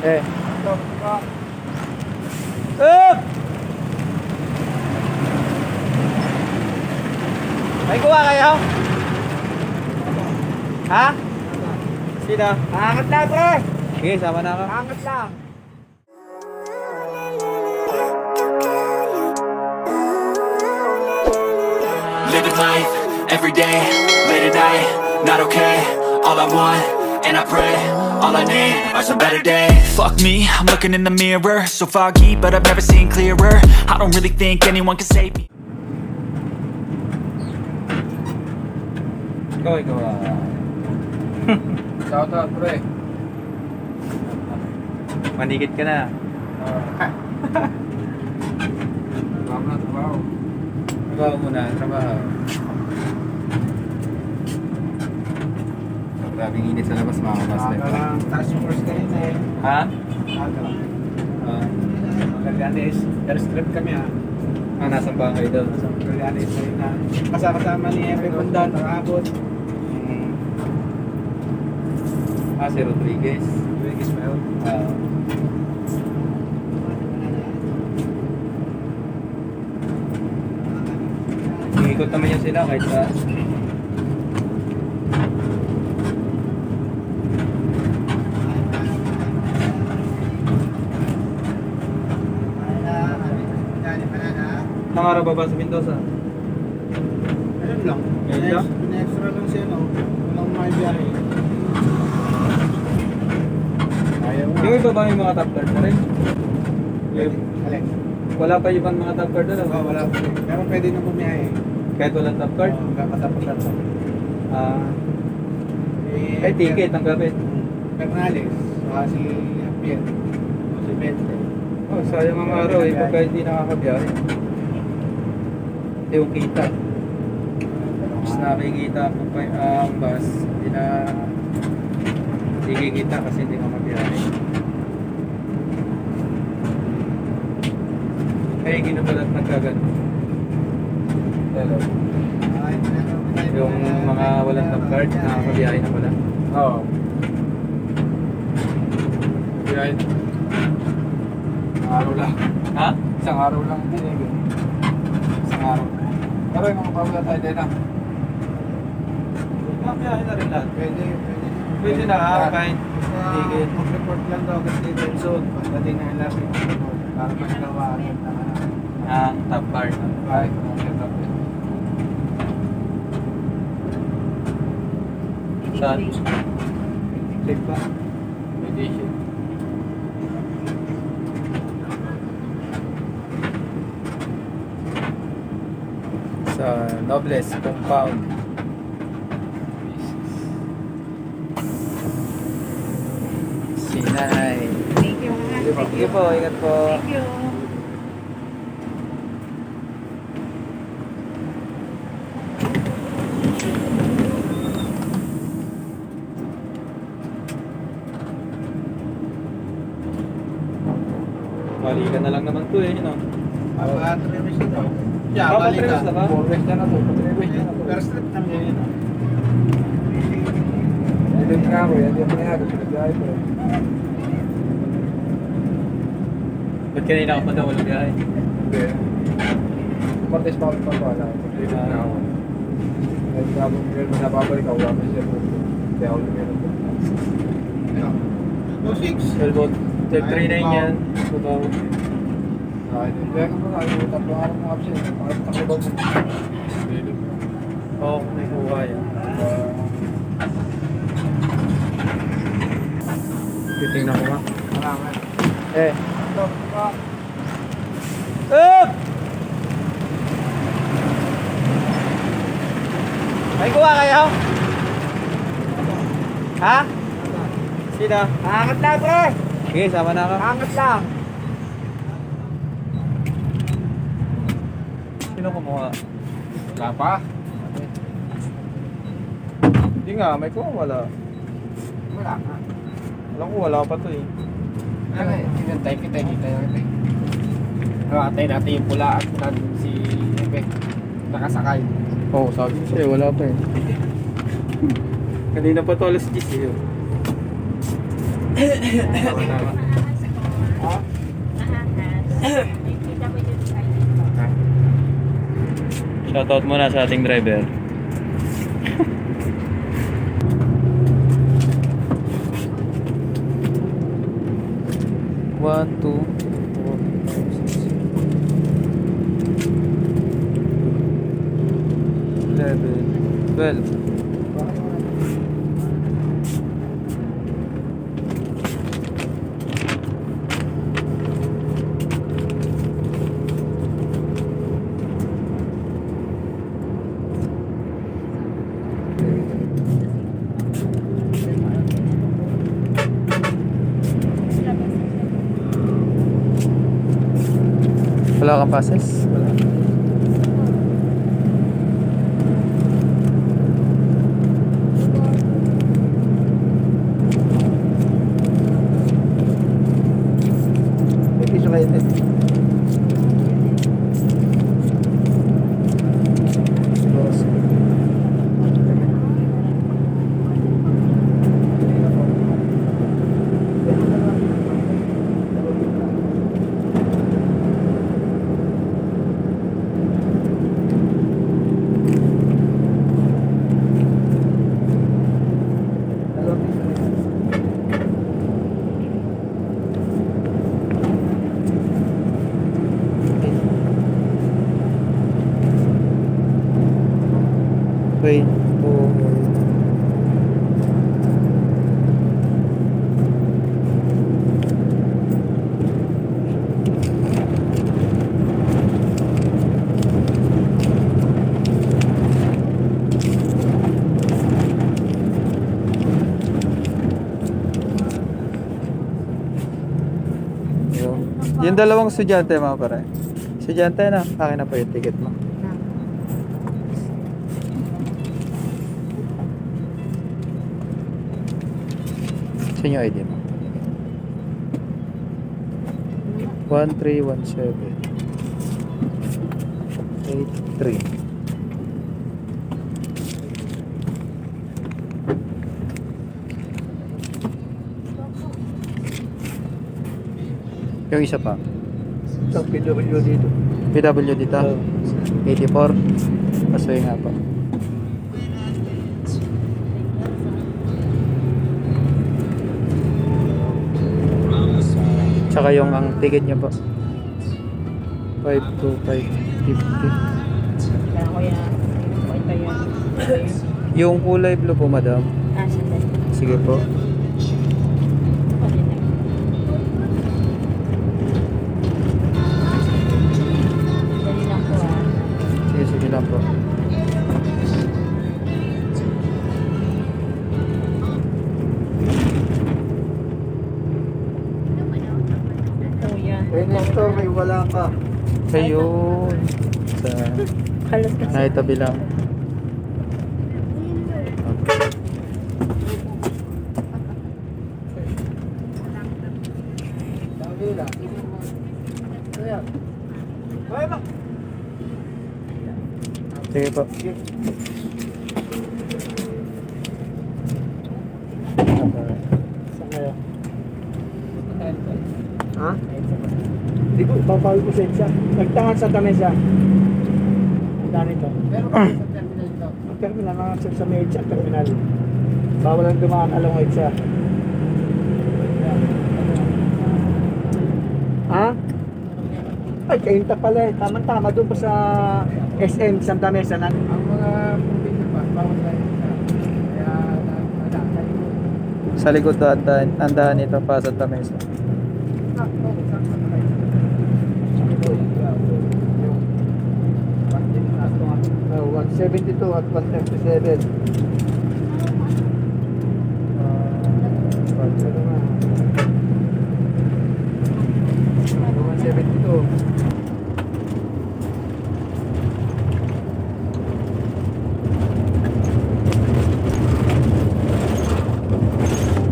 Eh. Up! May kuha kayo? Ha? Sino? Angat lang, pre! Sige, sama na ako. Angat lang! Living life, every day, late at night, not okay. All I want, and I pray, all I need are some better days. Fuck me, I'm looking in the mirror, so foggy, but I've never seen clearer. I don't really think anyone can save me. Ikaw. Shout out, pre! Manikit ka na. Trabaho. Trabaho muna, trabaho. Grabing init sa labas mga kabaslet. Lang, task force ka rin eh. Ha? Aga. Uh, Airstrip kami ha. Nasaan ba kayo doon? Magalis ayun na. Kasama ni Epe Pundan, nakabot. Si Rodriguez. Luigis pa yun. Iikot naman yan sila kahit sa... Nangarap ba ba sa Mendoza? Ayun lang. Ayun lang? Pina-extra lang siya, no? Walang may biyahe. Ayaw nga. Yung iba ba may mga top card na rin? Alin? Wala pa ibang mga top card na Oo, wala pa. Pero pwede na bumiyahe. kahit walang top card? Oo, kakatapos lang. Ay, ticket ang gamit. Bernales, saka si Javier, o si Bente. Oh, sayang ang araw eh, pagka hindi nakakabiyahe. Hindi yung kita. Tapos nakikita ko pa ang bus, hindi kikita kasi hindi makabiyahe. Kaya ginubalat nagkaganto. Hello. Yung mga walang top card, nakakabiyahe na pala. Oo. Biyahe. Araw lang. Ha? Isang araw lang din eh. Isang araw. Pero yung mga pawala tayo din ah. Makabiyahe na rin lahat. Pwede. Pwede na kahit ticket. Mag-report lang daw kasi time zone. Pagdating na ilapit. Para mas gawain na Ang top card. kahit kung setup din. Saan? Check pa. Pwede siya. Sa Nobles Compound. Sinay. Thank you, mga. Thank you po, ingat po. Thank you. Balikan na lang naman to eh, no? Papatrewis na to. Papatrewis na ba? 4 weeks na to. Papatrewis na to. First trip namin yun. Ilan nga ako yan. Hindi ako nangyari. Pinabiyahe ko. Ba't kanina ka pa daw walang biyahe? Hindi. Martes pa ako pagpapala. Pag-trip na ako. Kahit nga ako napabalik ako. Wala pa siya po. Kaya ako lumiyan ako. 12.39 yan. Totoo. Kaya ka pa nga. Tatlong araw ng option. Pakita ko ba? Oo, may kuha yan. Titingnan ko nga. Marami. Eh. Ito. Up! May kuha kayo? Ha? Sino? Angat lang, pre! Sige, sama na ako. Angat lang! Sino kumuha? Wala pa? Hindi nga, may kuha wala. Wala ka. Alam ko wala pa to eh. Ano eh, sinantay kita yun eh. Nakatay natin yung pula at nandun si Epe. Nakasakay. Oo, sabi ko sa'yo, wala pa eh. Kanina pa to alas 10 eh. Tama. Shoutout muna sa ating driver. One, two, four, five, six, 11, 12. Wala kang passes? Wala. May piso kayo din. Wait. Yung dalawang estudyante mga pare. Estudyante na, akin na po yung ticket mo. Sa inyo ID mo. 1317 83. Yung isa pa. Sa PW dito. PW dito. 84. Pasoy nga po. Tsaka yung ang ticket niya po. 52550. Yung kulay blue po, madam. Sige po. Sige, sige lang po. Eh, nesto, may wala ka. Ayun. Sa naitabi lang. Dami lang. Ayan. Ay, ma. Sige po. Saan kayo? Ha? Hindi ko, babawal ko sa isa. Nagtangan sa tamesa. Ang dami to. Pero sa terminal ito. Ang terminal, mga sa may EDSA terminal. Bawal ang dumaan along EDSA. Ha? Ay, kainta pala eh. Tama-tama doon pa sa SM Santa Mesa. Ang mga probinsya pa, bawal tayo EDSA. Kaya, Sa likod to, andahan nito pa sa Tamesa. 172 at 137. Ano nga? 172.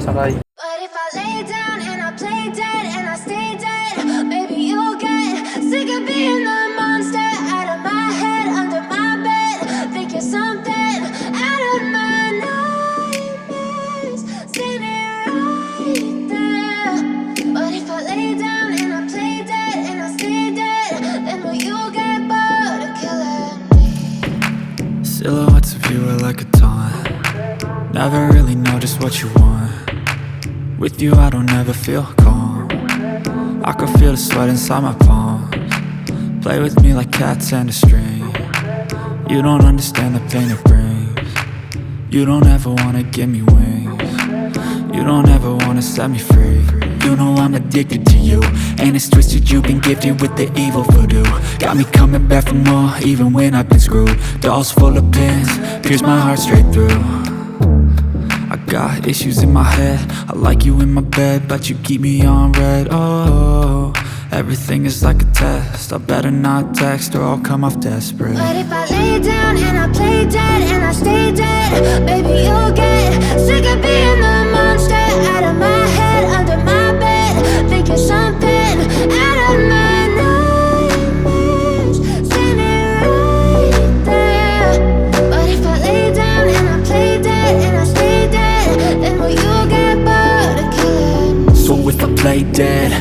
Sakay. But if I lay down and I play dead and I stay dead, maybe you'll get sick of being the monster out of my head, under my bed. Think you're something out of my never really know just what you want. With you I don't ever feel calm. I can feel the sweat inside my palms. Play with me like cats and a string. You don't understand the pain it brings. You don't ever wanna give me wings. You don't ever wanna set me free. You know I'm addicted to you, and it's twisted, you've been gifted with the evil voodoo. Got me coming back for more, even when I've been screwed. Dolls full of pins, pierce my heart straight through. I got issues in my head, I like you in my bed, but you keep me on red. Oh, everything is like a test, I better not text or I'll come off desperate. But if I lay down and I play dead and I stay dead, baby, you'll get sick of being the monster out of my head, under my bed, thinking something out of my nightmares, standing right there. But if I lay down and I play dead and I stay dead, then will you get bored of killing me? So if I play dead,